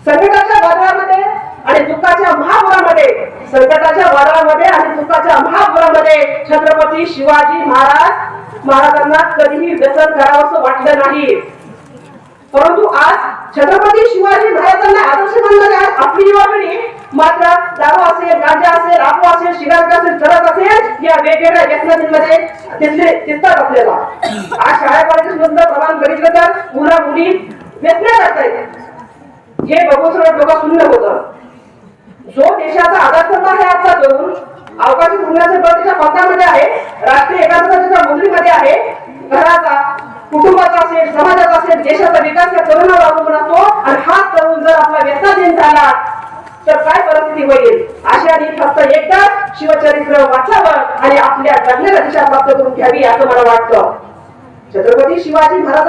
संकटाच्या वादळामध्ये आणि दुःखाच्या महापुरामध्ये, संकटाच्या वादळामध्ये आणि दुःखाच्या महापुरामध्ये छत्रपती शिवाजी महाराजांना कधीही व्यसन करावंसं वाटलं नाही. परंतु आज छत्रपती शिवाजी महाराजांना आदर्श मानणारी आज आपली युवा पिढी मात्र दारू असेल, गांजा असेल, आपो असेल, सिगारेट असेल, चरस असेल या वेगवेगळ्या व्यसनांमध्ये दिसतात आपल्याला. आज शाळा कॉलेजेसमधलं प्रमाण बघितलं तर मुला मुली व्यसने करतायत. हे बघून सगळं डोकं शून्य होतं. जो देशाचा आधारस्तंभ आहे आजचा तरुण, अवकाशी पुण्याच्या प्रतीच्या पथामध्ये आहे, राष्ट्रीय एकात्मतेच्या मुद्रीमध्ये आहे, घराचा, कुटुंबाचा असेल, समाजाचा असेल, देशाचा विकास या तरुणावर अवलंबून असतो. आणि हा तरुण जर आपला व्यसनाधीन झाला तर काय परिस्थिती होईल. अशाने फक्त एकदाच शिवचरित्र वाचावं आणि आपल्या जगण्याला दिशा प्राप्त करून घ्यावी असं मला वाटतं. छत्रपती शिवाजी महाराज